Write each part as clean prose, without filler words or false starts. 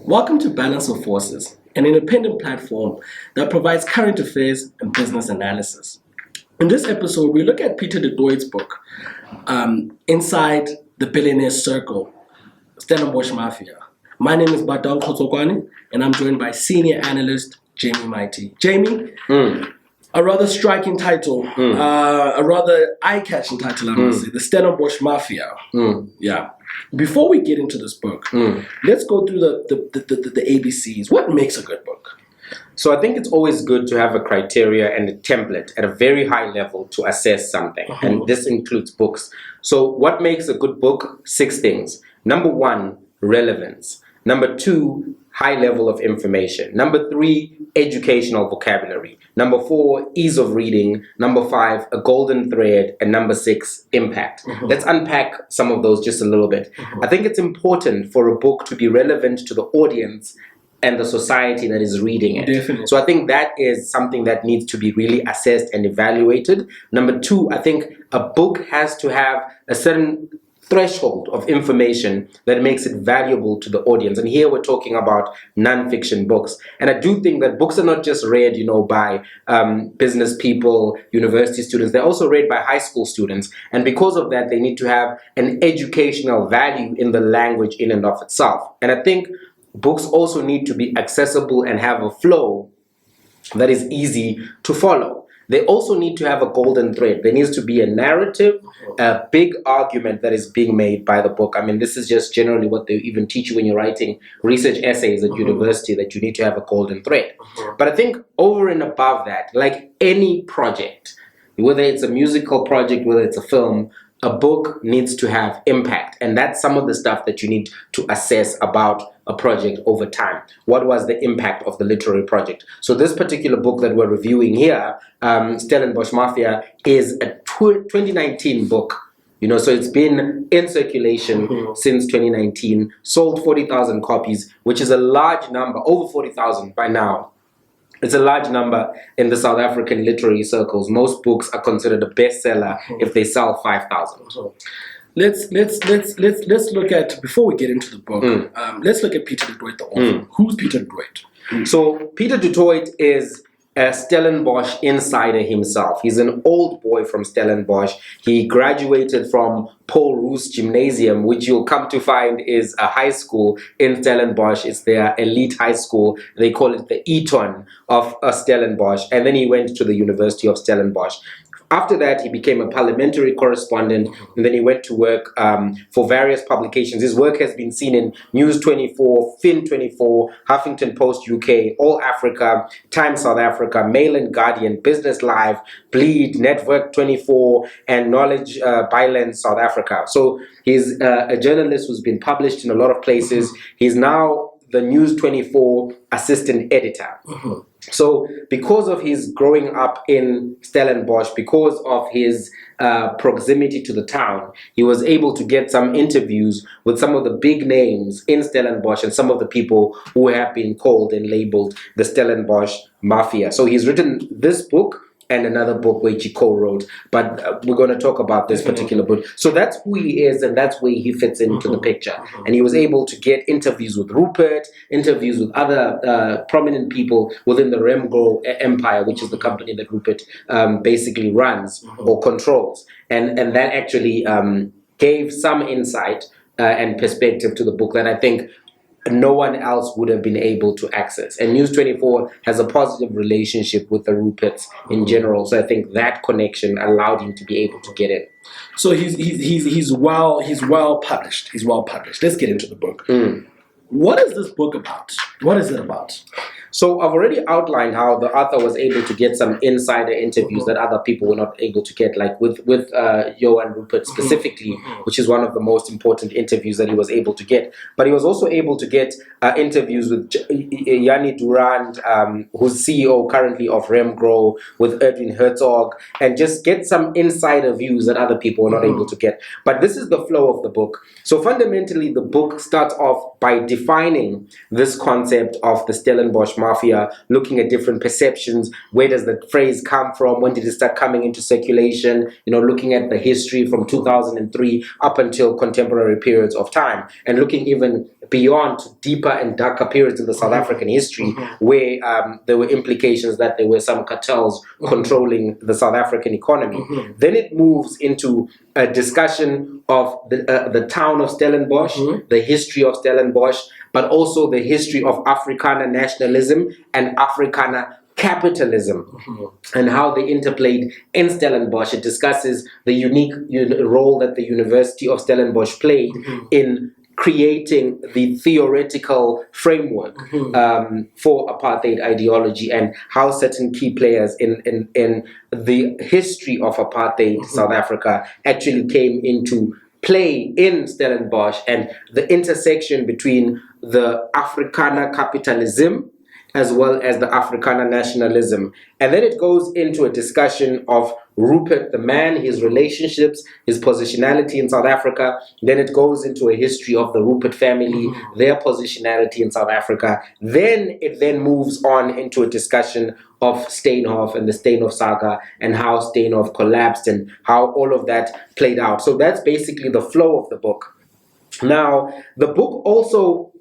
Welcome to Balance of Forces, an independent platform that provides current affairs and business analysis. In this episode, we look at Peter Gregor's book, Inside the Billionaire Circle, Stellenbosch Mafia. My name is Badal Khotsokwane, and I'm joined by senior analyst Jamie Mighty. Jamie, a rather striking title, a rather eye-catching title, I must say, the Stellenbosch Mafia. Yeah. Before we get into this book, let's go through the ABCs. What makes a good book? So I think it's always good to have a criteria and a template at a very high level to assess something. And this includes books. So what makes a good book? 6 things. Number 1, relevance. Number 2, high level of information. Number 3, educational vocabulary. Number 4, ease of reading. Number 5, a golden thread. And number 6, impact. Let's unpack some of those just a little bit. I think it's important for a book to be relevant to the audience and the society that is reading it. Definitely. So I think that is something that needs to be really assessed and evaluated. Number 2, I think a book has to have a certain threshold of information that makes it valuable to the audience. And here we're talking about non-fiction books. And I do think that books are not just read, by business people, university students. They're also read by high school students. And because of that, they need to have an educational value in the language in and of itself. And I think books also need to be accessible and have a flow that is easy to follow. They also need to have a golden thread. There needs to be a narrative, a big argument that is being made by the book. I mean, this is just generally what they even teach you when you're writing research essays at university, that you need to have a golden thread. But I think over and above that, like any project, whether it's a musical project, whether it's a film, a book needs to have impact. And that's some of the stuff that you need to assess about a project over time. What was the impact of the literary project? So this particular book that we're reviewing here, Stellenbosch Mafia, is a 2019 book. So it's been in circulation since 2019, sold 40,000 copies, which is a large number, over 40,000 by now. It's a large number in the South African literary circles. Most books are considered a bestseller if they sell 5,000. Let's look at, before we get into the book, let's look at Peter Gregor, the author. Who's Peter Gregor? So Peter Gregor is a Stellenbosch insider himself. He's an old boy from Stellenbosch. He graduated from Paul Roos Gymnasium, which you'll come to find is a high school in Stellenbosch. It's their elite high school. They call it the Eton of Stellenbosch. And then he went to the University of Stellenbosch. After that, he became a parliamentary correspondent, and then he went to work for various publications. His work has been seen in News24, Fin24, Huffington Post UK, All Africa, Times South Africa, Mail and Guardian, Business Live, Bleed, Network 24, and Knowledge Byland South Africa. So he's a journalist who's been published in a lot of places. He's now the News24 assistant editor. So because of his growing up in Stellenbosch, because of his proximity to the town, he was able to get some interviews with some of the big names in Stellenbosch and some of the people who have been called and labeled the Stellenbosch Mafia. So he's written this book and another book which he co-wrote, but we're going to talk about this particular book. So that's who he is, and that's where he fits into the picture. And he was able to get interviews with Rupert, interviews with other prominent people within the Remgro empire, which is the company that Rupert basically runs or controls. And that actually gave some insight and perspective to the book that I think no one else would have been able to access. And News24 has a positive relationship with the Ruperts in general. So I think that connection allowed him to be able to get in. So he's well published. He's well published. Let's get into the book. What is this book about? What is it about? So I've already outlined how the author was able to get some insider interviews that other people were not able to get, like with Johan Rupert specifically, which is one of the most important interviews that he was able to get. But he was also able to get interviews with Yanni Durand, who's CEO currently of Remgro, with Edwin Herzog, and just get some insider views that other people were not able to get. But this is the flow of the book. So fundamentally, the book starts off by defining this concept of the Stellenbosch Mafia, looking at different perceptions. Where does the phrase come from? When did it start coming into circulation? Looking at the history from 2003 up until contemporary periods of time, and looking even beyond deeper and darker periods in the South African history, where there were implications that there were some cartels controlling the South African economy. Then it moves into a discussion of the town of Stellenbosch, the history of Stellenbosch, but also the history of Afrikaner nationalism and Afrikaner capitalism, and how they interplayed in Stellenbosch. It discusses the unique role that the University of Stellenbosch played in creating the theoretical framework for apartheid ideology, and how certain key players in the history of apartheid South Africa actually came into play in Stellenbosch, and the intersection between the Afrikaner capitalism as well as the Afrikaner nationalism. And then it goes into a discussion of Rupert the man, his relationships, his positionality in South Africa. Then it goes into a history of the Rupert family, their positionality in South Africa. Then it moves on into a discussion of Steenhof and the Steenhof saga, and how Steenhof collapsed and how all of that played out. So that's basically the flow of the book. Now, the book also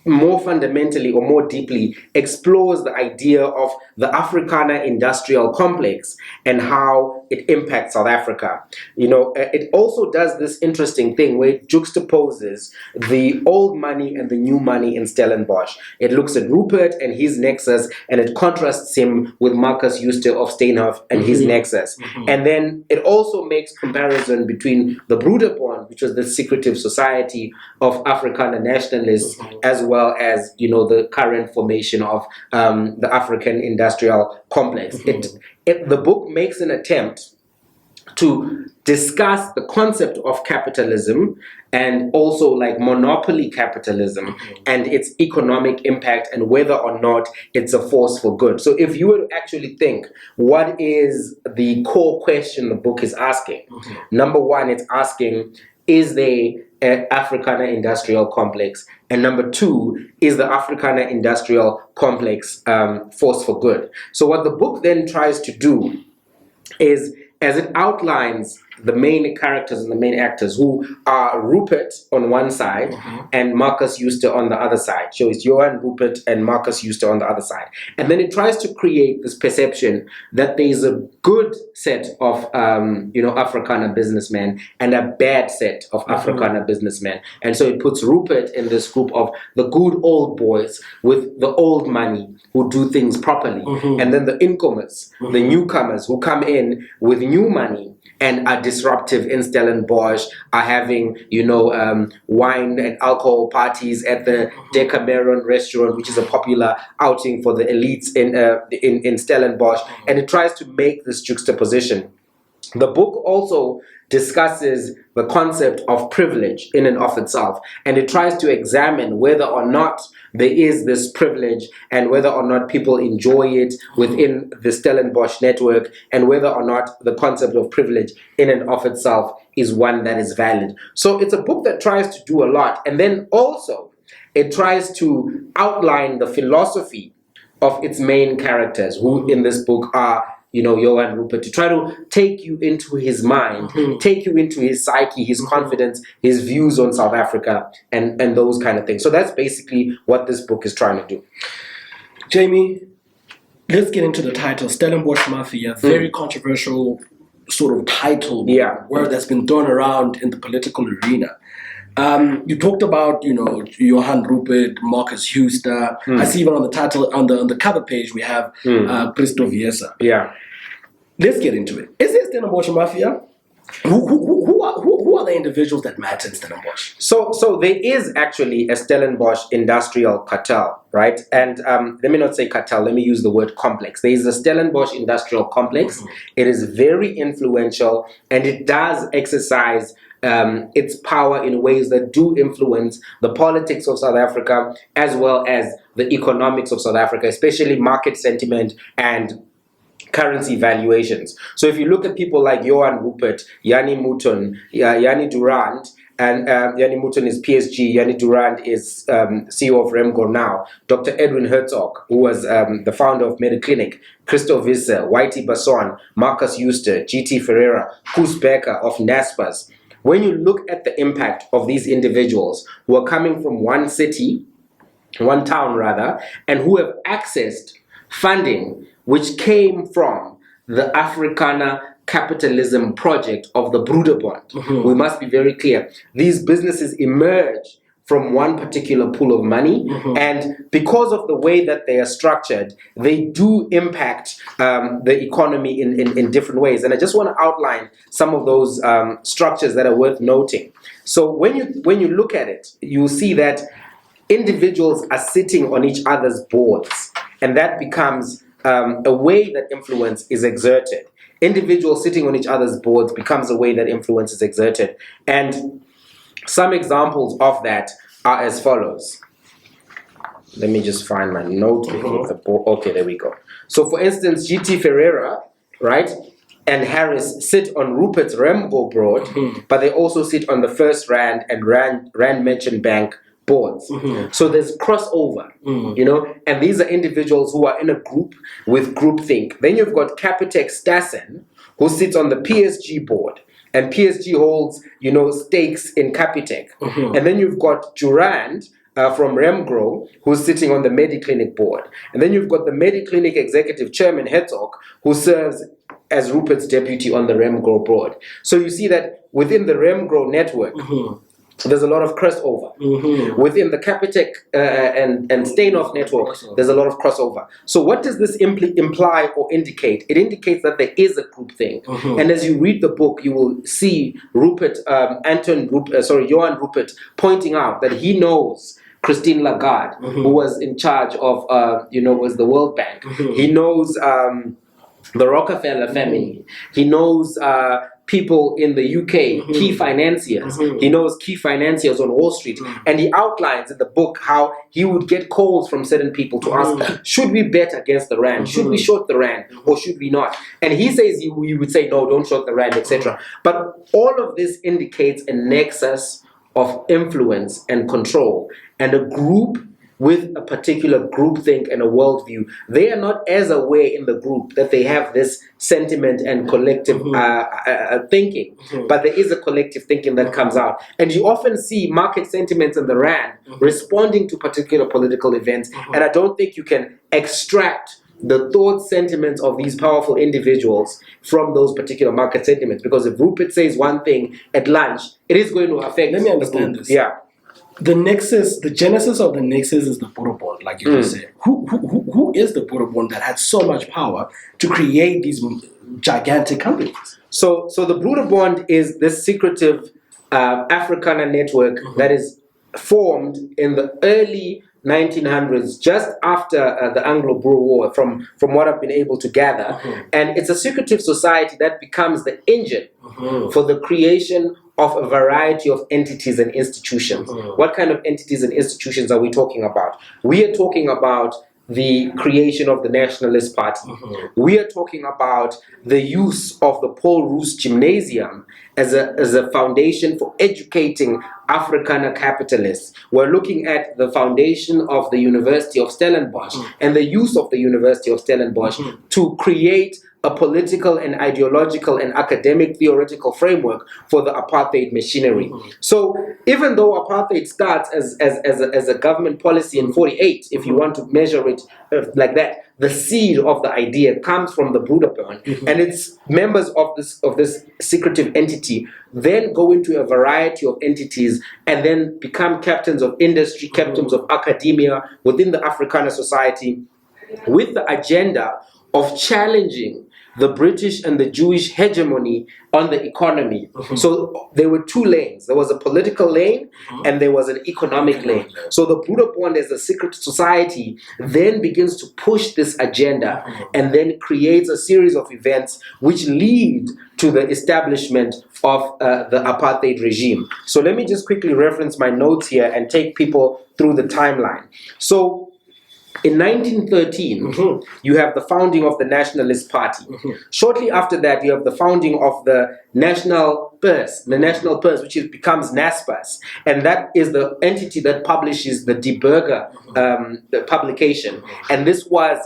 more fundamentally or more deeply explores the idea of the Afrikaner industrial complex and how it impacts South Africa. It also does this interesting thing where it juxtaposes the old money and the new money in Stellenbosch. It looks at Rupert and his Nexus, and it contrasts him with Marcus Jooste of Steenhof and his Nexus. And then it also makes comparison between the Broederbond, which was the secretive society of Afrikaner nationalists, as well as the current formation of the African industrial complex. The book makes an attempt to discuss the concept of capitalism, and also like monopoly capitalism and its economic impact, and whether or not it's a force for good. So if you were to actually think, what is the core question the book is asking? Number one, it's asking, is there an Afrikaner industrial complex? And number two, is the Afrikaner industrial complex force for good? So what the book then tries to do is, as it outlines the main characters and the main actors, who are Rupert on one side and Marcus Jooste on the other side. So it's Johan Rupert and Marcus Jooste on the other side. And then it tries to create this perception that there is a good set of Afrikaner businessmen and a bad set of Afrikaner businessmen. And so it puts Rupert in this group of the good old boys with the old money who do things properly. And then the incomers, the newcomers who come in with new money and are disruptive in Stellenbosch, are having, wine and alcohol parties at the Decameron restaurant, which is a popular outing for the elites in Stellenbosch. And it tries to make this juxtaposition. The book also discusses the concept of privilege in and of itself, and it tries to examine whether or not there is this privilege, and whether or not people enjoy it within the Stellenbosch network, and whether or not the concept of privilege in and of itself is one that is valid. So it's a book that tries to do a lot, and then also it tries to outline the philosophy of its main characters, who in this book are Johan Rupert, to try to take you into his mind, take you into his psyche, his confidence, his views on South Africa, and those kind of things. So that's basically what this book is trying to do. Jamie, let's get into the title, Stellenbosch Mafia, very controversial sort of title, word that's been thrown around in the political arena. You talked about, Johan Rupert, Marcus Jooste. I see even on the title, on the cover page, we have Christoph Jessa. Yeah. Let's get into it. Is there Stellenbosch Mafia? Who are the individuals that matter in Stellenbosch? So there is actually a Stellenbosch industrial cartel, right? And let me not say cartel, let me use the word complex. There is a Stellenbosch industrial complex. It is very influential, and it does exercise its power in ways that do influence the politics of South Africa, as well as the economics of South Africa, especially market sentiment and currency valuations. So if you look at people like Johan Rupert, Jannie Mouton, Jannie Durand, and Yanni Mouton is PSG, Yanni Durand is CEO of Remgo now, Dr. Edwin Herzog, who was the founder of Mediclinic, Christoph Visser, Whitey Basson, Marcus Euster, GT Ferreira, Koos Becker of Naspers. When you look at the impact of these individuals who are coming from one city, one town rather, and who have accessed funding which came from the Afrikaner capitalism project of the Broederbond. We must be very clear. These businesses emerge from one particular pool of money, and because of the way that they are structured, they do impact the economy in different ways. And I just want to outline some of those structures that are worth noting. So when you look at it, you see that individuals are sitting on each other's boards, and that becomes a way that influence is exerted. Individuals sitting on each other's boards becomes a way that influence is exerted. And some examples of that are as follows. Let me just find my note. Okay, there we go. So for instance, GT Ferreira, right, and Harris sit on Rupert's Remgo board, but they also sit on the First Rand and Rand Merchant Bank boards. So there's crossover, you know, and these are individuals who are in a group with Groupthink. Then you've got Capitec Stassen, who sits on the PSG board, and PSG holds, you know, stakes in Capitec. And then you've got Durand from Remgro, who's sitting on the Mediclinic board. And then you've got the Mediclinic executive chairman, Herzog, who serves as Rupert's deputy on the Remgro board. So you see that within the Remgro network, there's a lot of crossover. Within the Capitec and Steinhoff network, there's a lot of crossover. So what does this imply or indicate? It indicates that there is a group thing. And as you read the book, you will see Johan Rupert pointing out that he knows Christine Lagarde, who was in charge of, was the World Bank. He knows the Rockefeller family. He knows people in the UK, key financiers. He knows key financiers on Wall Street. And he outlines in the book how he would get calls from certain people to ask, should we bet against the Rand? Should we short the Rand or should we not? And he says he would say, no, don't short the Rand, etc. But all of this indicates a nexus of influence and control. And a group with a particular groupthink and a worldview, they are not as aware in the group that they have this sentiment and collective thinking, but there is a collective thinking that comes out. And you often see market sentiments in the Rand responding to particular political events, and I don't think you can extract the thoughts, sentiments of these powerful individuals from those particular market sentiments, because if Rupert says one thing at lunch, it is going to affect. Let me understand this. Yeah. The Nexus, the genesis of the Nexus is the Broederbond, like you just said. Who is the Broederbond that had so much power to create these gigantic companies? So the Broederbond is this secretive Afrikaner network that is formed in the early 1900s, just after the Anglo-Boer War, from what I've been able to gather. And it's a secretive society that becomes the engine for the creation of a variety of entities and institutions. What kind of entities and institutions are we talking about? We are talking about the creation of the Nationalist Party. We are talking about the use of the Paul Roos Gymnasium as a foundation for educating Afrikaner capitalists. We're looking at the foundation of the University of Stellenbosch and the use of the University of Stellenbosch to create a political and ideological and academic theoretical framework for the apartheid machinery. So even though apartheid starts as a government policy in 48, if you want to measure it like that, the seed of the idea comes from the Broederbond, and its members of this secretive entity then go into a variety of entities and then become captains of industry, captains of academia within the Afrikaner society, with the agenda of challenging the British and the Jewish hegemony on the economy. So there were two lanes. There was a political lane and there was an economic lane. So the Broederbond as a secret society then begins to push this agenda and then creates a series of events which lead to the establishment of the apartheid regime. So let me just quickly reference my notes here and take people through the timeline. So In 1913, you have the founding of the Nationalist Party. Shortly after that, you have the founding of the National Purse, which becomes Naspers, and that is the entity that publishes the De Burger the publication. And this was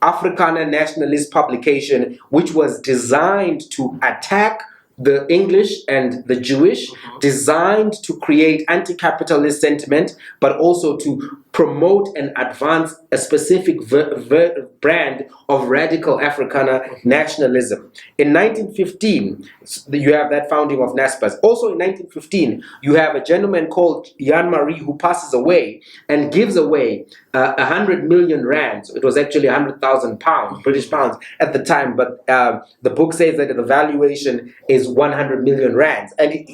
Afrikaner nationalist publication, which was designed to attack the English and the Jewish, designed to create anti-capitalist sentiment, but also to promote and advance a specific brand of radical Afrikaner nationalism. In 1915, you have that founding of Naspers. Also in 1915, you have a gentleman called Jan Marie who passes away and gives away 100 million rands. It was actually 100,000 pounds, British pounds at the time, but the book says that the valuation is 100 million rands. And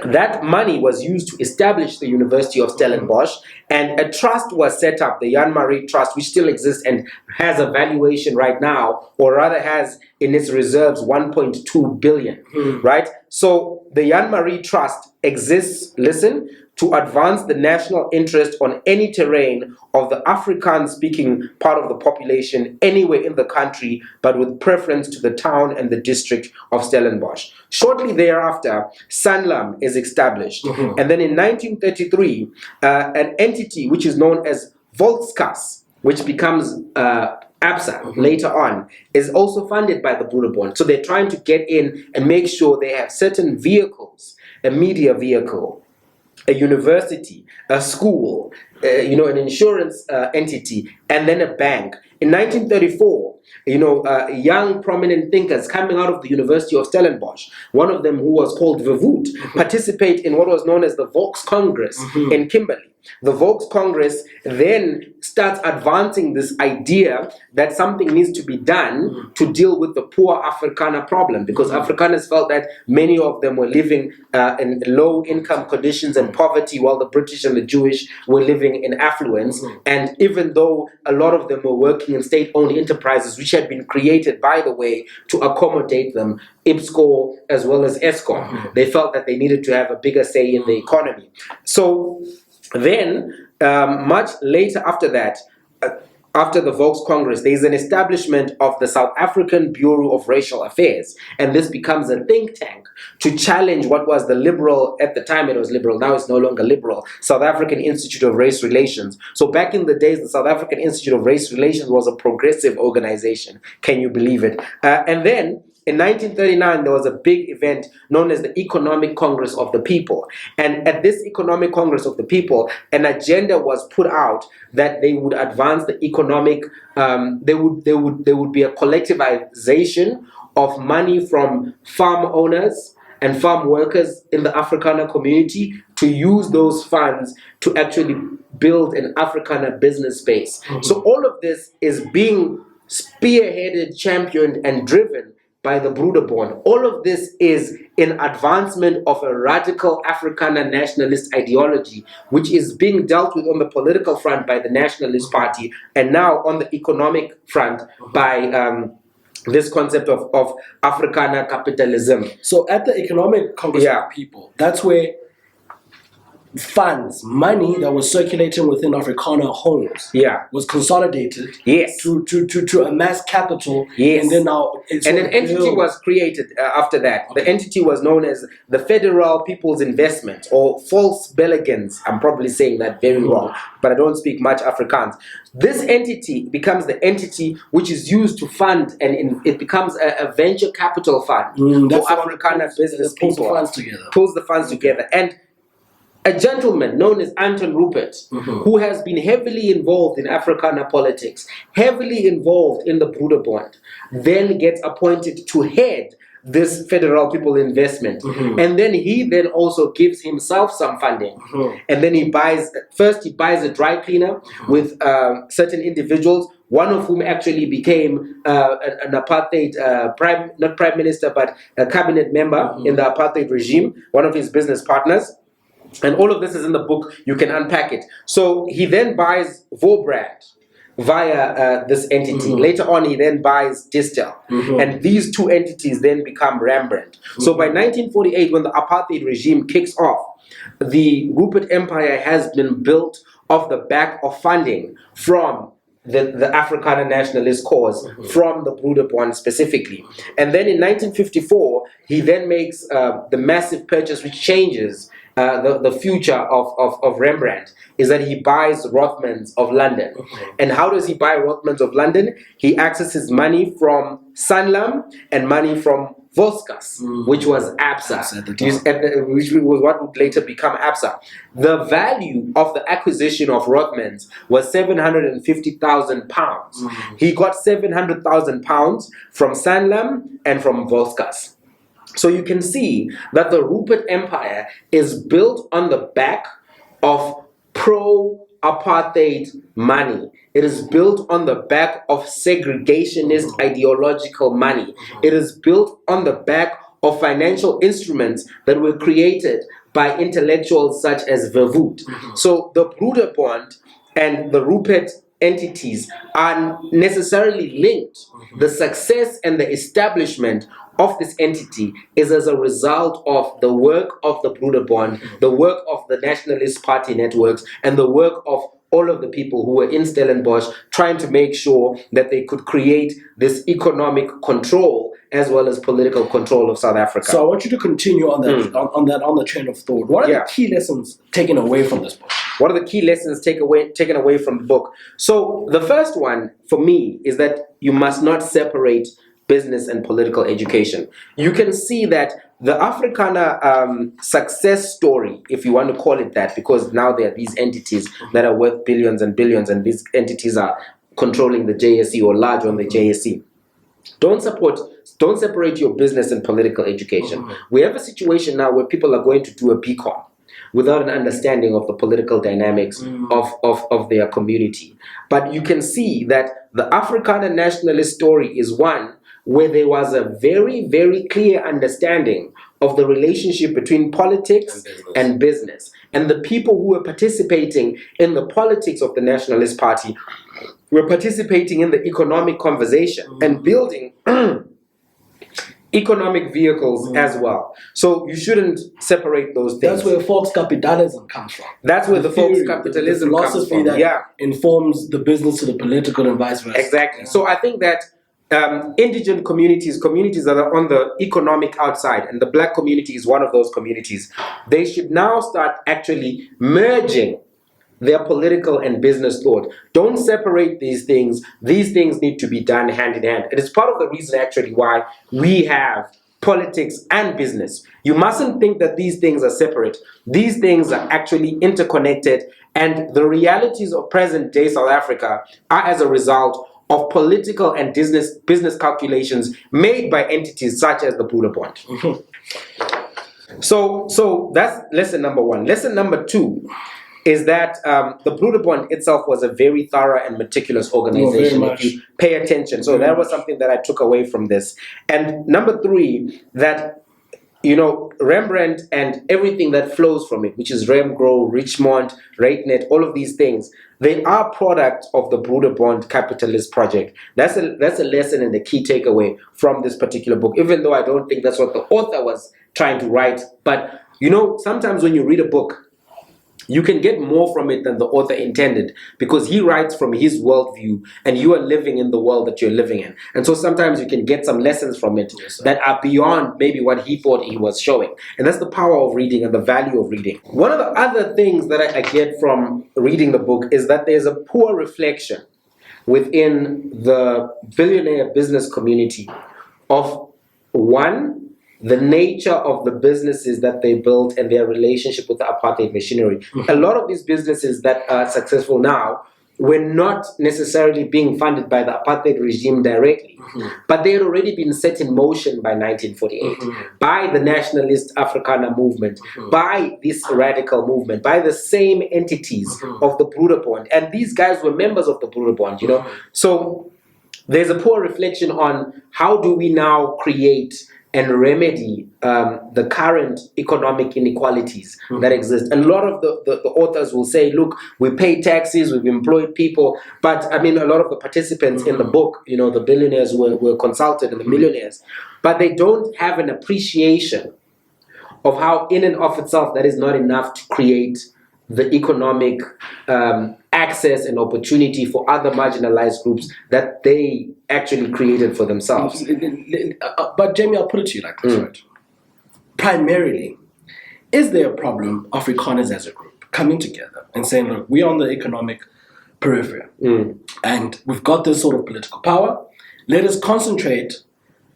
that money was used to establish the University of Stellenbosch, and a trust was set up, the Jan Marie Trust, which still exists and has a valuation right now, or rather has in its reserves 1.2 billion, right? So the Jan Marie Trust exists, listen, to advance the national interest on any terrain of the Afrikaans-speaking part of the population anywhere in the country, but with preference to the town and the district of Stellenbosch. Shortly thereafter, Sanlam is established. And then in 1933, an entity which is known as Volkskas, which becomes ABSA later on, is also funded by the Broederbond. So they're trying to get in and make sure they have certain vehicles, a media vehicle, a university, a school, an insurance entity, and then a bank. In 1934, young prominent thinkers coming out of the University of Stellenbosch, one of them who was called Verwoerd, participate in what was known as the Volks Congress in Kimberley. The Volks Congress then starts advancing this idea that something needs to be done to deal with the poor Afrikaner problem, because Afrikaners felt that many of them were living in low income conditions and poverty, while the British and the Jewish were living in affluence. And even though a lot of them were working in state-owned enterprises, which had been created, by the way, to accommodate them, IPSCO as well as ESCOM, they felt that they needed to have a bigger say in the economy. So then, much later after that, after the Volks Congress, there is an establishment of the South African Bureau of Racial Affairs, and this becomes a think tank to challenge what was the liberal, at the time it was liberal, now it's no longer liberal, South African Institute of Race Relations. So back in the days, the South African Institute of Race Relations was a progressive organization. Can you believe it? And then, in 1939, there was a big event known as the Economic Congress of the People. And at this Economic Congress of the People, an agenda was put out that they would advance the economic, there would be a collectivization of money from farm owners and farm workers in the Afrikaner community to use those funds to actually build an Afrikaner business space. So all of this is being spearheaded, championed, and driven by the Broederbond. All of this is in advancement of a radical Afrikaner nationalist ideology, which is being dealt with on the political front by the Nationalist Party, and now on the economic front by this concept of Afrikaner capitalism. So at the Economic Congress of People, that's where funds, money that was circulating within Afrikaner homes, was consolidated, to amass capital, and then now an entity was created after that. The entity was known as the Federal People's Investment, or False Bellegans. I'm probably saying that very wrong, but I don't speak much Afrikaans. This entity becomes the entity which is used to fund, and it becomes a venture capital fund for Afrikaner business people. Pulls the funds together. And a gentleman known as Anton Rupert, who has been heavily involved in Afrikaner politics, heavily involved in the Broederbond, then gets appointed to head this Federal People Investment. And then he also gives himself some funding. And then he buys a dry cleaner with certain individuals, one of whom actually became an apartheid, not prime minister, but a cabinet member in the apartheid regime, one of his business partners. And all of this is in the book. You can unpack it. So he then buys Voorbrand via this entity. Later on, he then buys Distel. And these two entities then become Rembrandt. So by 1948, when the apartheid regime kicks off, the Rupert Empire has been built off the back of funding from the Afrikaner nationalist cause, from the Broederbond specifically. And then in 1954, he then makes the massive purchase which changes the future of Rembrandt, is that he buys Rothmans of London. And how does he buy Rothmans of London? He accesses money from Sanlam and money from Volkskas, which was ABSA, which was what would later become ABSA. The value of the acquisition of Rothmans was £750,000. He got £700,000 from Sanlam and from Volkskas. So you can see that the Rupert Empire is built on the back of pro-apartheid money. It is built on the back of segregationist ideological money. It is built on the back of financial instruments that were created by intellectuals such as Verwoerd. So the Broederbond and the Rupert entities are necessarily linked. The success and the establishment of this entity is as a result of the work of the Broederbond, the work of the Nationalist Party networks, and the work of all of the people who were in Stellenbosch trying to make sure that they could create this economic control as well as political control of South Africa. So I want you to continue on that, on the train of thought. What are the key lessons taken away from this book? What are the key lessons taken away from the book? So the first one for me is that you must not separate business and political education. You can see that the Afrikaner success story, if you want to call it that, because now there are these entities that are worth billions and billions, and these entities are controlling the JSE or large on the JSE. Don't separate your business and political education. We have a situation now where people are going to do a BCom without an understanding of the political dynamics of their community. But you can see that the Afrikaner nationalist story is one where there was a very, very clear understanding of the relationship between politics and business. And the people who were participating in the politics of the Nationalist Party were participating in the economic conversation and building economic vehicles as well. So you shouldn't separate those things. That's where Volkscapitalism comes from. That's where the Volkscapitalism comes from. That informs the business to the political and vice versa. Exactly. So I think that indigent communities that are on the economic outside, and the black community is one of those communities, they should now start actually merging their political and business thought. Don't separate these things. These things need to be done hand in hand. It is part of the reason actually why we have politics and business. You mustn't think that these things are separate. These things are actually interconnected, and the realities of present day South Africa are as a result of political and business calculations made by entities such as the Broederbond. So that's lesson number one. Lesson number two is that the Broederbond itself was a very thorough and meticulous organization, if you pay attention. So that was something that I took away from this. And number three, that Rembrandt and everything that flows from it, which is Remgro, Richmond, Reitnet, all of these things, they are products of the Broederbond capitalist project. That's a lesson and the key takeaway from this particular book, even though I don't think that's what the author was trying to write. But sometimes when you read a book, you can get more from it than the author intended, because he writes from his worldview and you are living in the world that you're living in. And so sometimes you can get some lessons from it that are beyond maybe what he thought he was showing. And that's the power of reading and the value of reading. One of the other things that I get from reading the book is that there's a poor reflection within the billionaire business community of, one, the nature of the businesses that they built and their relationship with the apartheid machinery. A lot of these businesses that are successful now were not necessarily being funded by the apartheid regime directly, but they had already been set in motion by 1948, by the nationalist Afrikaner movement, by this radical movement, by the same entities of the Broederbond. And these guys were members of the Broederbond, So there's a poor reflection on how do we now create and remedy the current economic inequalities that exist. And a lot of the authors will say, look, we pay taxes, we've employed people, but I mean, a lot of the participants in the book, the billionaires were consulted and the millionaires, but they don't have an appreciation of how in and of itself that is not enough to create the economic access and opportunity for other marginalized groups that they actually created for themselves. But Jamie, I'll put it to you like this, right? Primarily, is there a problem of Afrikaners as a group coming together and saying, look, we're on the economic periphery and we've got this sort of political power. Let us concentrate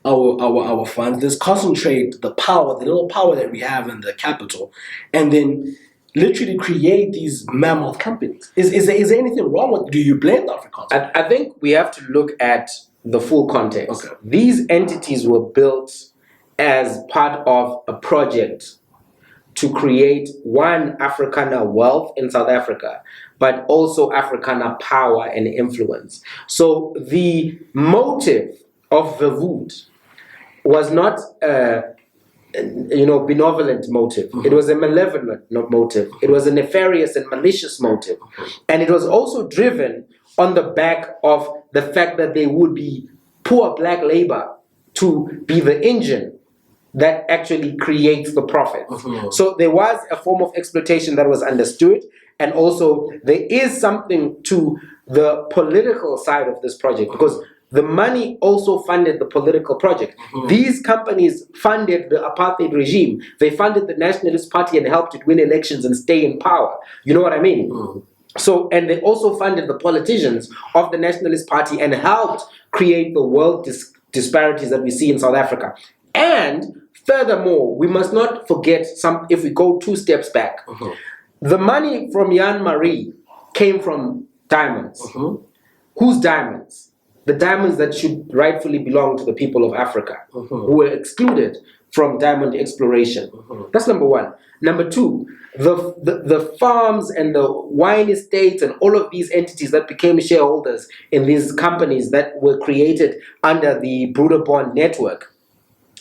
our funds. Let's concentrate the power, the little power that we have in the capital, and then literally create these mammoth companies. Is there anything wrong with? Do you blame the Afrikaners? I think we have to look at the full context. Okay. These entities were built as part of a project to create one, Afrikaner wealth in South Africa, but also Afrikaner power and influence. So the motive of the Vuvuzela was not benevolent motive. It was a malevolent motive. It was a nefarious and malicious motive. And it was also driven on the back of the fact that they would be poor black labor to be the engine that actually creates the profit. So there was a form of exploitation that was understood, and also there is something to the political side of this project, because the money also funded the political project. These companies funded the apartheid regime. They funded the Nationalist Party and helped it win elections and stay in power. You know what I mean? So, and they also funded the politicians of the Nationalist Party and helped create the wealth disparities that we see in South Africa. And furthermore, we must not forget if we go 2 steps back, the money from Jan Marie came from diamonds. Whose diamonds? The diamonds that should rightfully belong to the people of Africa, who were excluded from diamond exploration. That's number one. Number two, the farms and the wine estates and all of these entities that became shareholders in these companies that were created under the Broederbond network,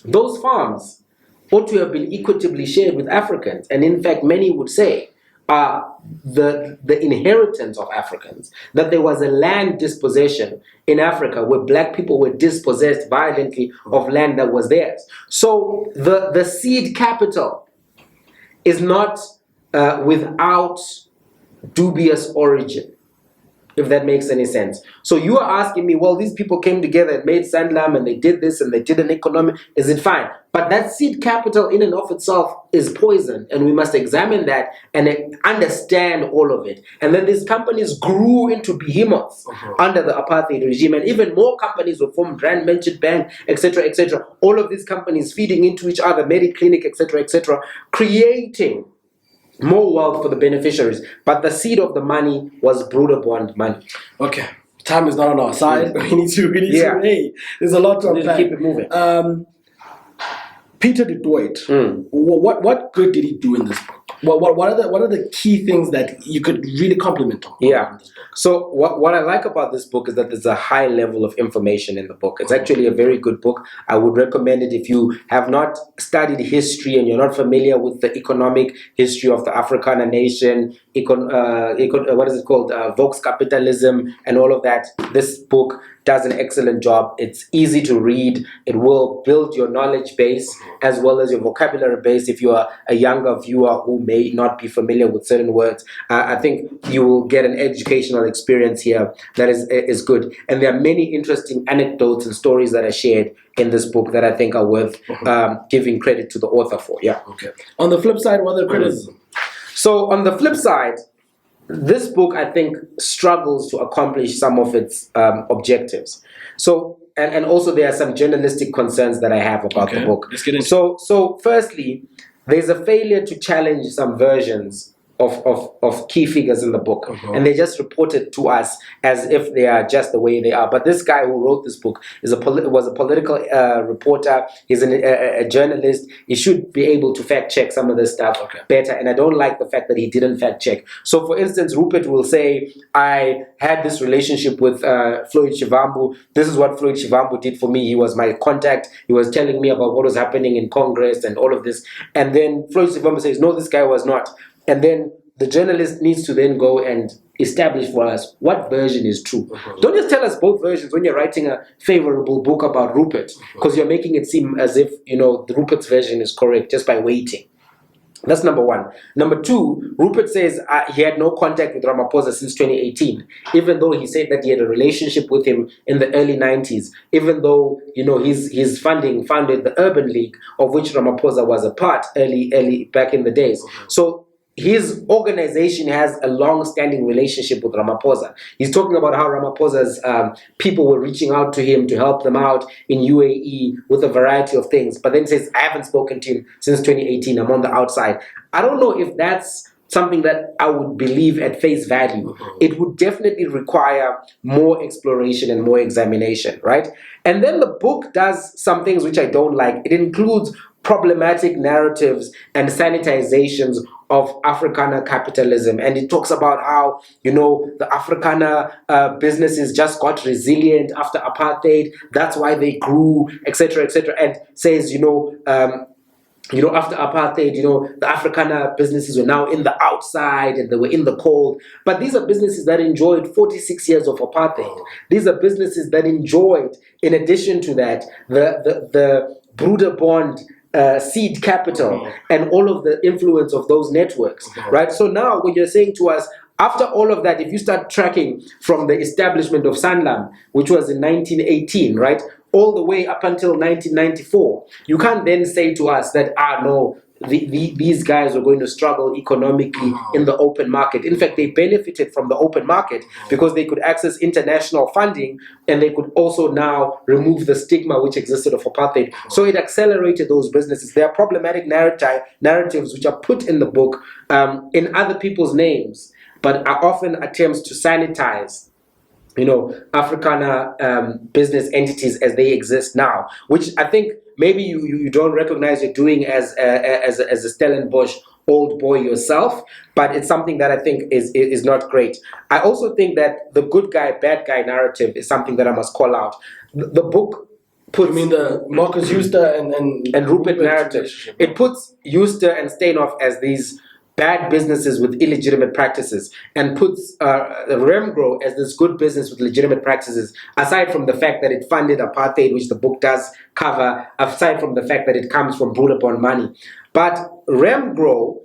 those farms ought to have been equitably shared with Africans. And in fact, many would say are the inheritance of Africans, that there was a land dispossession in Africa where black people were dispossessed violently of land that was theirs. So the seed capital is not without dubious origin, if that makes any sense. So you are asking me, well, these people came together and made Sanlam and they did this and they did an economic, is it fine? But that seed capital in and of itself is poison, and we must examine that and understand all of it. And then these companies grew into behemoths under the apartheid regime, and even more companies were formed, Rand Merchant Bank, etc., etc. All of these companies feeding into each other, Mediclinic, etc., creating more wealth for the beneficiaries. But the seed of the money was Broederbond money. Okay, time is not on our side. We need to. Hey, there's a lot to unpack. Keep it moving. Peter de Dooidt, what good did he do in this book? What are the key things that you could really compliment on? Yeah. So what I like about this book is that there's a high level of information in the book. It's actually a very good book. I would recommend it if you have not studied history and you're not familiar with the economic history of the Afrikaner nation, what is it called? Vox capitalism and all of that. This book does an excellent job. It's easy to read. It will build your knowledge base as well as your vocabulary base. If you are a younger viewer who may not be familiar with certain words, I think you will get an educational experience here that is good. And there are many interesting anecdotes and stories that are shared in this book that I think are worth giving credit to the author for. Yeah. Okay. On the flip side, what are the criticisms? So on the flip side, this book, I think, struggles to accomplish some of its objectives. So, and also there are some journalistic concerns that I have about the book. Let's get into So firstly, there's a failure to challenge some versions of key figures in the book, and they just reported to us as if they are just the way they are. But this guy who wrote this book was a political reporter. He's a journalist. He should be able to fact check some of this stuff better, and I don't like the fact that he didn't fact check. So for instance, Rupert will say, I had this relationship with Floyd Shivambu. This is what Floyd Shivambu did for me. He was my contact. He was telling me about what was happening in Congress and all of this. And then Floyd Shivambu says, no, this guy was not. And then the journalist needs to then go and establish for us what version is true. Don't just tell us both versions when you're writing a favorable book about Rupert, because you're making it seem as if, the Rupert's version is correct just by waiting. That's number one. Number two, Rupert says he had no contact with Ramaphosa since 2018, even though he said that he had a relationship with him in the early 90s, even though, his funded the Urban League, of which Ramaphosa was a part early back in the days. So his organization has a long-standing relationship with Ramaphosa. He's talking about how Ramaphosa's people were reaching out to him to help them out in UAE with a variety of things, but then says, I haven't spoken to him since 2018. I'm on the outside. I don't know if that's something that I would believe at face value. It would definitely require more exploration and more examination, right? And then the book does some things which I don't like. It includes problematic narratives and sanitizations of Afrikaner capitalism, and it talks about how the Afrikaner businesses just got resilient after apartheid. That's why they grew, etc., etc. And says after apartheid, the Afrikaner businesses were now in the outside and they were in the cold. But these are businesses that enjoyed 46 years of apartheid. These are businesses that enjoyed, in addition to that, the Broederbond seed capital and all of the influence of those networks, right? So now when you're saying to us, after all of that, if you start tracking from the establishment of Sanlam, which was in 1918, right, all the way up until 1994, you can't then say to us that, no, these guys are going to struggle economically in the open market. In fact, they benefited from the open market because they could access international funding, and they could also now remove the stigma which existed of apartheid. So it accelerated those businesses. There are problematic narratives which are put in the book in other people's names, but are often attempts to sanitize Afrikaner business entities as they exist now, which I think maybe you don't recognize you're doing as a Stellenbosch old boy yourself, but it's something that I think is not great. I also think that the good guy, bad guy narrative is something that I must call out. The book puts... You mean the Marcus Euster and Rupert narrative. It puts Euster and Steinhoff as these bad businesses with illegitimate practices, and puts Remgro as this good business with legitimate practices, aside from the fact that it funded apartheid, which the book does cover, aside from the fact that it comes from Broederbond money. But Remgro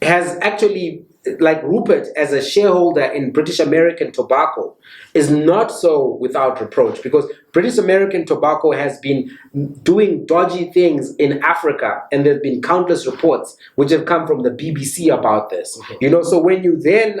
has actually, like Rupert as a shareholder in British American Tobacco, is not so without reproach, because British American Tobacco has been doing dodgy things in Africa, and there have been countless reports which have come from the BBC about this. So when you then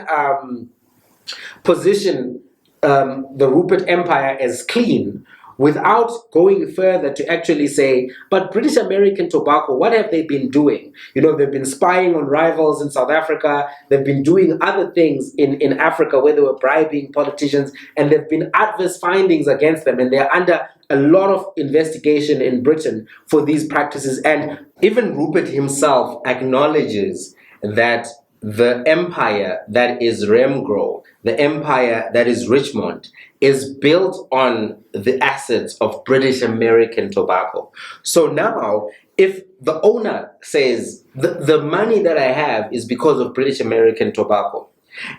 position the Rupert Empire as clean, without going further to actually say, but British American Tobacco, what have they been doing? They've been spying on rivals in South Africa. They've been doing other things in Africa where they were bribing politicians, and there have been adverse findings against them, and they're under a lot of investigation in Britain for these practices. And even Rupert himself acknowledges that the empire that is Remgro, the empire that is Richmond, is built on the assets of British American Tobacco. So now, if the owner says, the money that I have is because of British American Tobacco,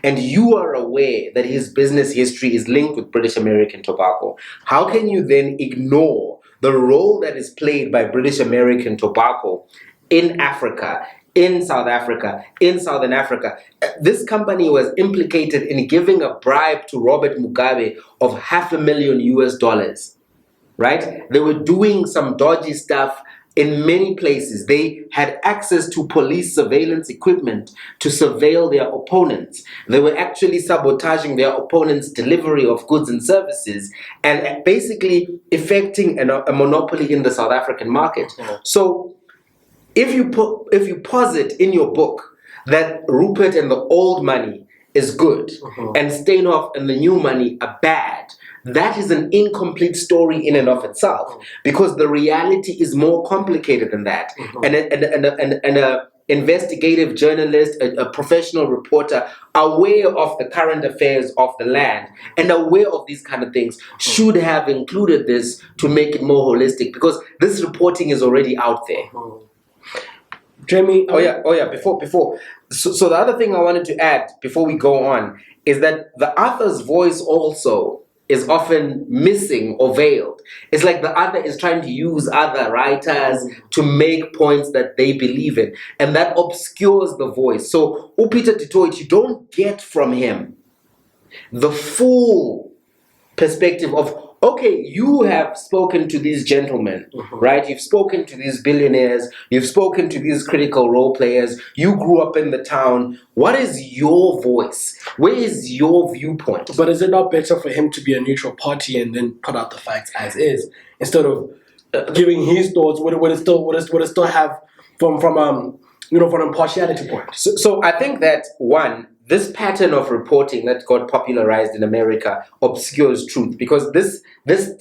and you are aware that his business history is linked with British American Tobacco, how can you then ignore the role that is played by British American Tobacco in Africa, in South Africa, in Southern Africa? This company was implicated in giving a bribe to Robert Mugabe of $500,000 US, right? They were doing some dodgy stuff in many places. They had access to police surveillance equipment to surveil their opponents. They were actually sabotaging their opponents' delivery of goods and services, and basically effecting a monopoly in the South African market. So if you posit in your book that Rupert and the old money is good, and Steinhoff and the new money are bad, that is an incomplete story in and of itself, because the reality is more complicated than that. And a investigative journalist, a professional reporter, aware of the current affairs of the land and aware of these kind of things, should have included this to make it more holistic, because this reporting is already out there. Jamie, before. So the other thing I wanted to add before we go on is that the author's voice also is often missing or veiled. It's like the other is trying to use other writers to make points that they believe in, and that obscures the voice. So, Peter du Toit, you don't get from him the full perspective of, okay, you have spoken to these gentlemen, right? You've spoken to these billionaires, you've spoken to these critical role players, you grew up in the town. What is your voice? Where is your viewpoint? But is it not better for him to be a neutral party and then put out the facts as is, instead of giving his thoughts? Would it still have from an impartiality point? So I think that, one, this pattern of reporting that got popularized in America obscures truth, because this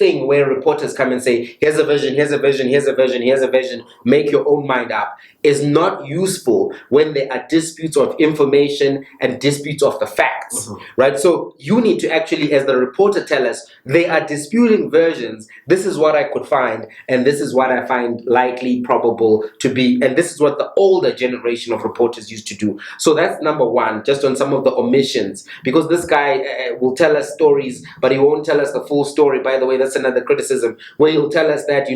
thing where reporters come and say, here's a vision, here's a vision, here's a vision, here's a vision, make your own mind up, is not useful when there are disputes of information and disputes of the facts, right? So you need to actually, as the reporter, tell us, they are disputing versions. This is what I could find, and this is what I find likely probable to be, and this is what the older generation of reporters used to do. So that's number one, just on some of the omissions, because this guy will tell us stories, but he won't tell us the full story. By the way, that's another criticism, where he'll tell us that,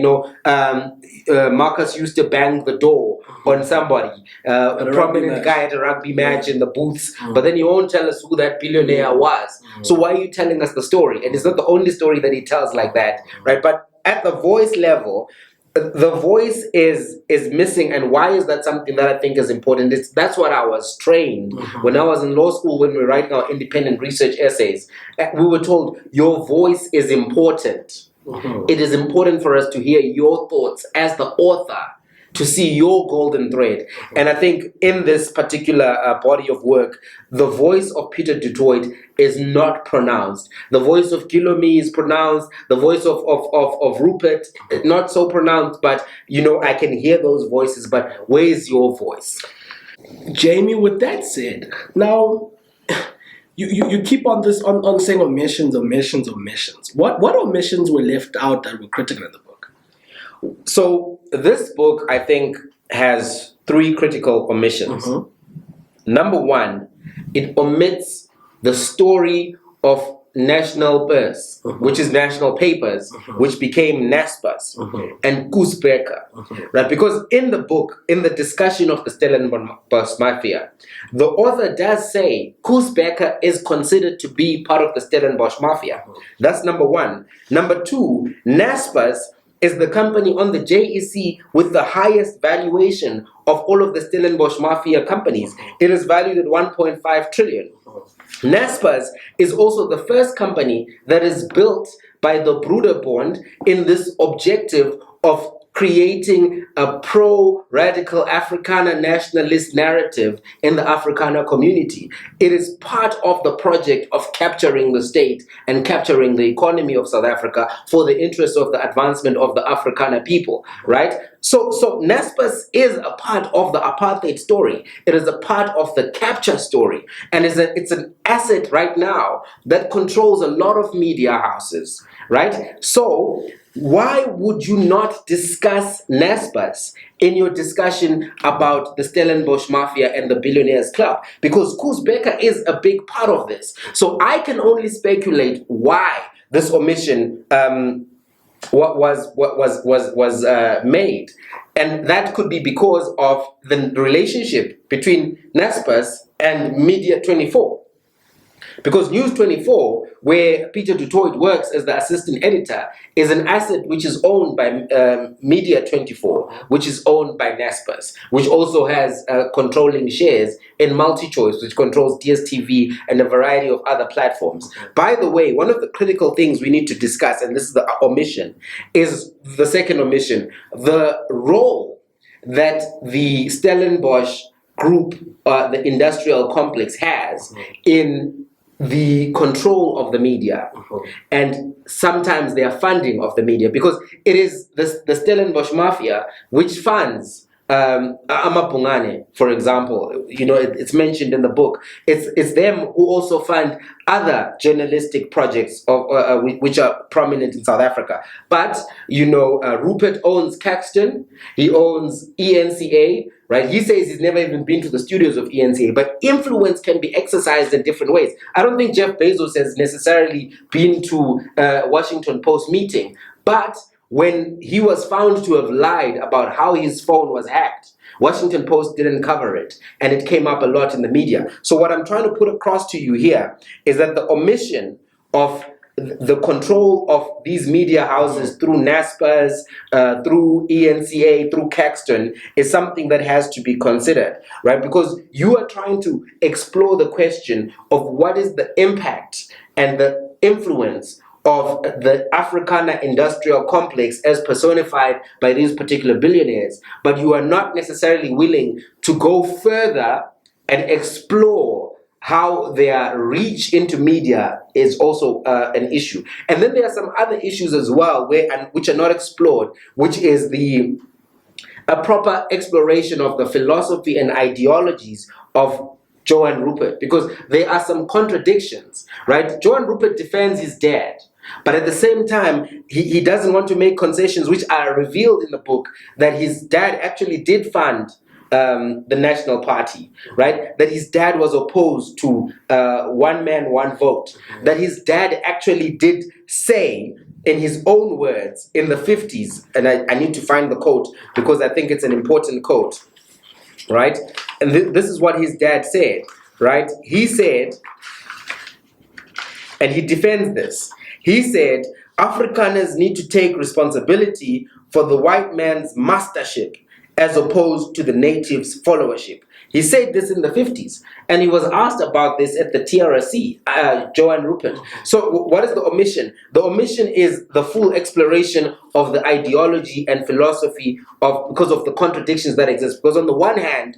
Marcus used to bang the door on somebody, a prominent guy at a rugby match in the booths, but then he won't tell us who that billionaire was. So why are you telling us the story? And it's not the only story that he tells like that, right? But at the voice level, the voice is missing. And why is that something that I think is important? That's what I was trained when I was in law school. When we were writing our independent research essays, we were told your voice is important. It is important for us to hear your thoughts as the author, to see your golden thread. And I think in this particular body of work, the voice of Peter du Toit is not pronounced. The voice of Guillaume is pronounced. The voice of Rupert, not so pronounced, but I can hear those voices. But where is your voice? Jamie, with that said, now you keep on this on saying omissions. What omissions were left out that were critical in the book? So this book, I think, has three critical omissions. Number one, it omits the story of National Pers, which is National Papers, which became Naspers, and Koos Bekker, right? Because in the book, in the discussion of the Stellenbosch Mafia, the author does say Koos Bekker is considered to be part of the Stellenbosch Mafia. That's number one. Number two, Naspers is the company on the JEC with the highest valuation of all of the Stellenbosch Mafia companies. It is valued at 1.5 trillion. Naspers is also the first company that is built by the Broederbond in this objective of creating a pro-radical Afrikaner nationalist narrative in the Afrikaner community. It is part of the project of capturing the state and capturing the economy of South Africa for the interest of the advancement of the Afrikaner people, right? So Naspers is a part of the apartheid story. It is a part of the capture story. And it's an asset right now that controls a lot of media houses, right? So why would you not discuss Naspers in your discussion about the Stellenbosch Mafia and the Billionaires Club? Because Koos Bekker is a big part of this. So I can only speculate why this omission was made, and that could be because of the relationship between Naspers and Media24. Because News24, where Peter du Toit works as the assistant editor, is an asset which is owned by Media24, which is owned by Naspers, which also has controlling shares in MultiChoice, which controls DSTV and a variety of other platforms. By the way, one of the critical things we need to discuss, and this is the omission, is the second omission, the role that the Stellenbosch group, the industrial complex, has in the control of the media and sometimes their funding of the media, because it is the Stellenbosch Mafia which funds Amapungane, for example. It's mentioned in the book. It's them who also fund other journalistic projects which are prominent in South Africa. But Rupert owns Caxton, he owns ENCA, right? He says he's never even been to the studios of ENCA, but influence can be exercised in different ways. I don't think Jeff Bezos has necessarily been to a Washington Post meeting, but when he was found to have lied about how his phone was hacked, Washington Post didn't cover it, and it came up a lot in the media. So what I'm trying to put across to you here is that the omission of the control of these media houses through Naspers, through ENCA, through Caxton is something that has to be considered, right? Because you are trying to explore the question of what is the impact and the influence of the Africana industrial complex as personified by these particular billionaires, but you are not necessarily willing to go further and explore how their reach into media is also an issue. And then there are some other issues as well which are not explored, which is a proper exploration of the philosophy and ideologies of Johann Rupert, because there are some contradictions, right? Johann Rupert defends his dad, but at the same time, he doesn't want to make concessions which are revealed in the book, that his dad actually did fund the National Party, right? That his dad was opposed to one man, one vote. That his dad actually did say, in his own words, in the 50s, and I need to find the quote because I think it's an important quote, right? And this is what his dad said, right? He said, and he defends this, he said, Afrikaners need to take responsibility for the white man's mastership as opposed to the natives' followership. He said this in the 50s, and he was asked about this at the TRC, Johann Rupert. So what is the omission? The omission is the full exploration of the ideology and philosophy because of the contradictions that exist. Because on the one hand,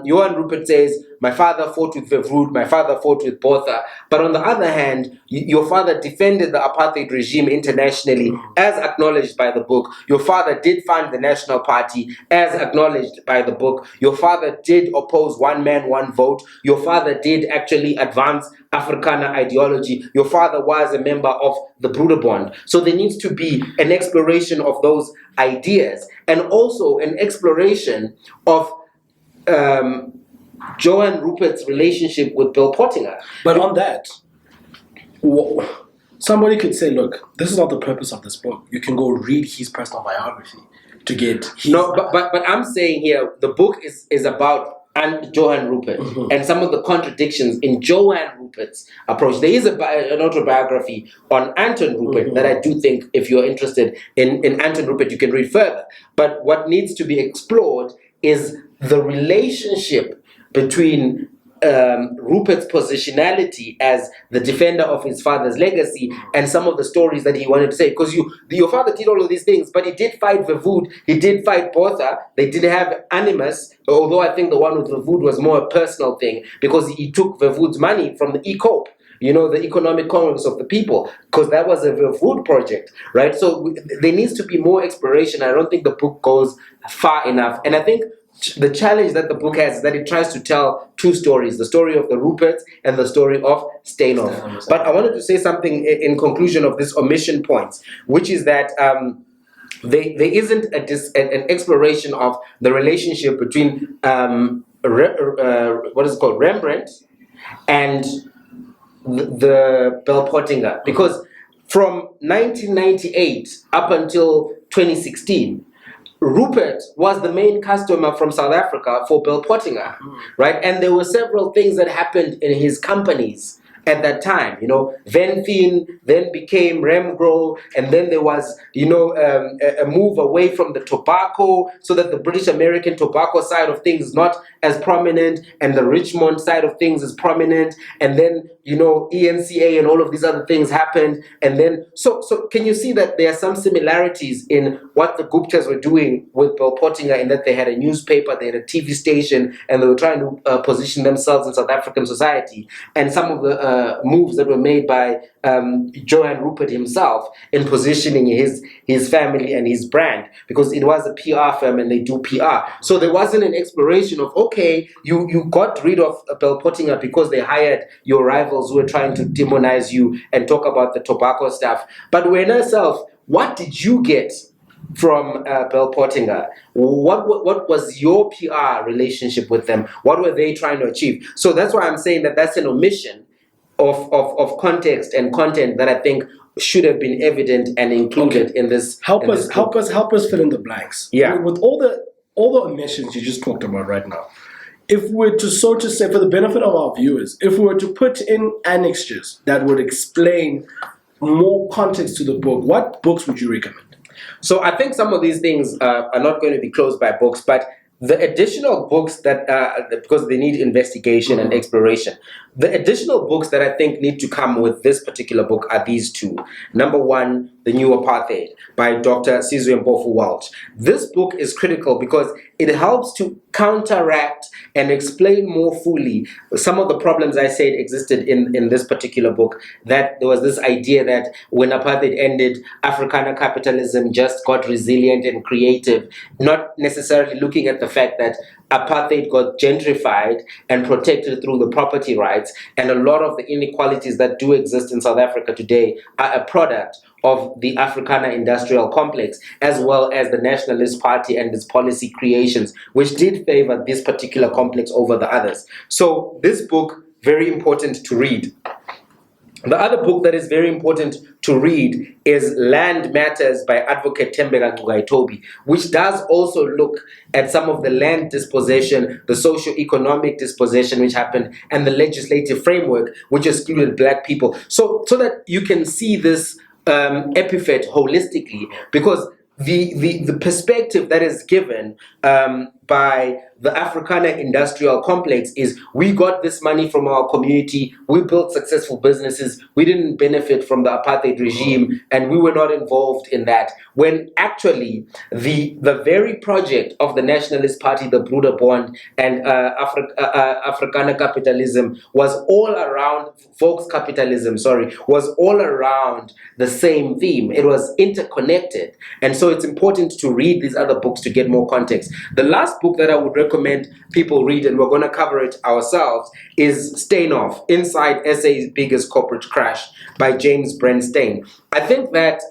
Johann Rupert says, my father fought with Verwoerd, my father fought with Botha. But on the other hand, your father defended the apartheid regime internationally, as acknowledged by the book. Your father did fund the National Party, as acknowledged by the book. Your father did oppose one man, one vote. Your father did actually advance Afrikaner ideology. Your father was a member of the Broederbond. So there needs to be an exploration of those ideas, and also an exploration of Johann Rupert's relationship with Bill Pottinger. But on that, somebody could say, look, this is not the purpose of this book. You can go read his personal biography to get his... No, but I'm saying here, the book is about Johann Rupert and some of the contradictions in Johann Rupert's approach. There is an autobiography on Anton Rupert that I do think, if you're interested in Anton Rupert, you can read further. But what needs to be explored is the relationship between Rupert's positionality as the defender of his father's legacy and some of the stories that he wanted to say. Because your father did all of these things, but he did fight Verwoerd, he did fight Botha, they did have animus, although I think the one with Verwoerd was more a personal thing because he took Verwoerd's money from the ECOP, you know, the Economic Congress of the People, because that was a Verwoerd project, right? So there needs to be more exploration. I don't think the book goes far enough. And I think the challenge that the book has is that it tries to tell two stories, the story of the Ruperts and the story of Steinhoff. But I wanted to say something in conclusion of this omission points, which is that there isn't an exploration of the relationship between what is it called, Rembrandt and the Bell Pottinger, because from 1998 up until 2016, Rupert was the main customer from South Africa for Bell Pottinger, right? And there were several things that happened in his companies at that time. You know, Venfin then became Remgro, and then there was, you know, a move away from the tobacco so that the British American tobacco side of things is not as prominent, and the Richmond side of things is prominent, and then, you know, ENCA and all of these other things happened, and then so can you see that there are some similarities in what the Guptas were doing with Bell Pottinger, in that they had a newspaper, they had a TV station, and they were trying to position themselves in South African society, and some of the moves that were made by Johann Rupert himself in positioning his family and his brand, because it was a PR firm and they do PR. So there wasn't an exploration of, okay, you got rid of Bell Pottinger because they hired your rivals who were trying to demonize you and talk about the tobacco stuff. But when yourself, what did you get Bell Pottinger. What was your PR relationship with them? What were they trying to achieve? So that's why I'm saying that that's an omission of context and content that I think should have been evident and included in this. Help us fill in the blanks. Yeah. With all the omissions you just talked about right now, if we're to, so to say, for the benefit of our viewers, if we were to put in annexures that would explain more context to the book, what books would you recommend? So I think some of these things are not going to be closed by books, but the additional books that, because they need investigation and exploration, the additional books that I think need to come with this particular book are these two. Number one, The New Apartheid by Dr. Sizwe Mpofu-Walsh. This book is critical because it helps to counteract and explain more fully some of the problems I said existed in this particular book. That there was this idea that when apartheid ended, Afrikaner capitalism just got resilient and creative, not necessarily looking at the fact that apartheid got gentrified and protected through the property rights, and a lot of the inequalities that do exist in South Africa today are a product of the Afrikaner industrial complex, as well as the Nationalist Party and its policy creations, which did favor this particular complex over the others. So this book, very important to read. The other book that is very important to read is Land Matters by Advocate Tembeka Ngcukaitobi, which does also look at some of the land dispossession, the socio-economic dispossession which happened, and the legislative framework which excluded black people. So that you can see this epithet holistically, because the perspective that is given by the Afrikaner industrial complex is, we got this money from our community, we built successful businesses, we didn't benefit from the apartheid regime, and we were not involved in that. When actually the very project of the Nationalist Party, the Broederbond, and Afrikaner capitalism was all around, Volkscapitalism, was all around the same theme. It was interconnected. And so it's important to read these other books to get more context. The last book that I would recommend people read, and we're going to cover it ourselves, is Steinoff, Inside SA's Biggest Corporate Crash by James Brent Stein. I think that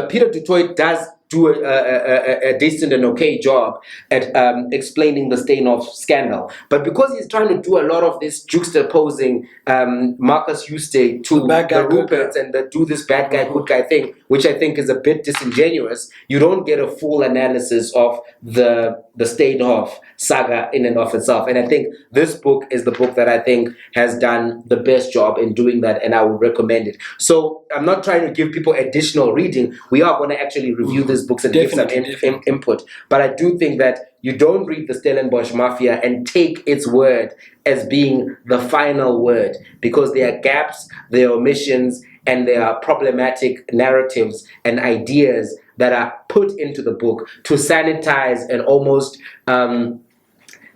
Peter du Toit does do a decent and okay job at explaining the Steinoff scandal. But because he's trying to do a lot of this juxtaposing Marcus Huste to the Ruperts and do this bad guy, good guy thing, which I think is a bit disingenuous, you don't get a full analysis of the Steinoff saga in and of itself. And I think this book is the book that I think has done the best job in doing that, and I would recommend it. So I'm not trying to give people additional reading. We are going to actually review these books and give some input. But I do think that you don't read the Stellenbosch Mafia and take its word as being the final word, because there are gaps, there are omissions, and there are problematic narratives and ideas that are put into the book to sanitize and almost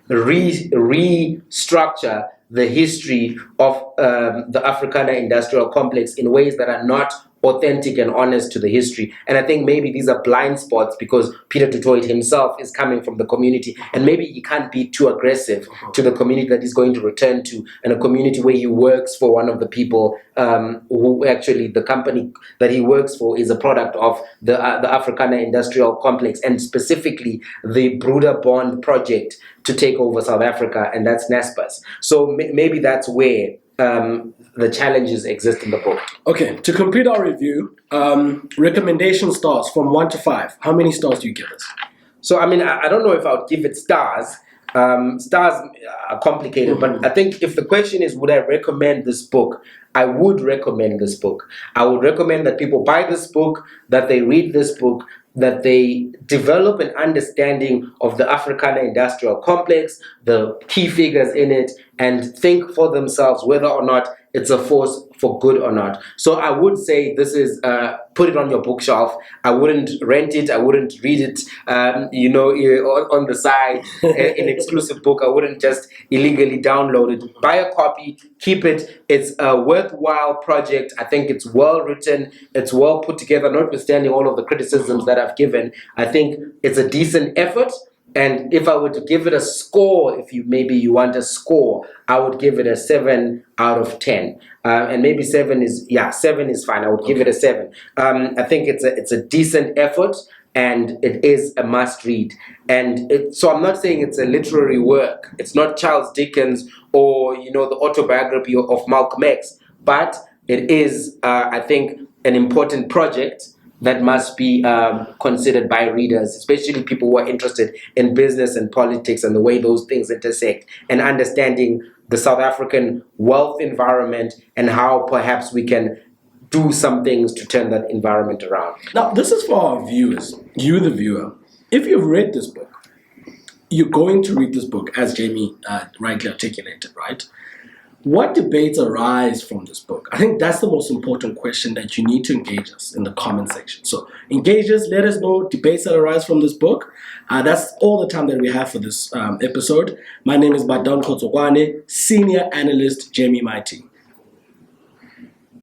restructure the history of the Afrikaner industrial complex in ways that are not authentic and honest to the history. And I think maybe these are blind spots because Peter du Toit himself is coming from the community, and maybe he can't be too aggressive to the community that he's going to return to, and a community where he works for one of the people who actually, the company that he works for is a product of the Afrikaner industrial complex, and specifically the Broederbond project to take over South Africa, and that's Naspers. So maybe that's where the challenges exist in the book. Okay, to complete our review, recommendation stars from 1 to 5. How many stars do you give us? So, I mean, I don't know if I would give it stars. Stars are complicated, but I think if the question is, would I recommend this book? I would recommend this book. I would recommend that people buy this book, that they read this book, that they develop an understanding of the Afrikaner industrial complex, the key figures in it, and think for themselves whether or not it's a force for good or not. So I would say this is, put it on your bookshelf. I wouldn't rent it. I wouldn't read it, on the side, an exclusive book. I wouldn't just illegally download it. Buy a copy, keep it. It's a worthwhile project. I think it's well written. It's well put together, notwithstanding all of the criticisms that I've given. I think it's a decent effort. And if I were to give it a score, if you want a score, I would give it a 7 out of 10. And maybe 7 is fine. I would give it a 7. I think it's a decent effort. and it is a must read. So I'm not saying it's a literary work. It's not Charles Dickens or the autobiography of Malcolm X, but it is, I think, an important project that must be considered by readers, especially people who are interested in business and politics and the way those things intersect, and understanding the South African wealth environment and how perhaps we can do some things to turn that environment around. Now, this is for our viewers, you the viewer. If you've read this book, you're going to read this book, as Jamie rightly articulated, right? What debates arise from this book? I think that's the most important question that you need to engage us in the comment section. So engage us, let us know debates that arise from this book. That's all the time that we have for this episode. My name is Badon Kotsokwane, Senior Analyst, Jamie Mighty.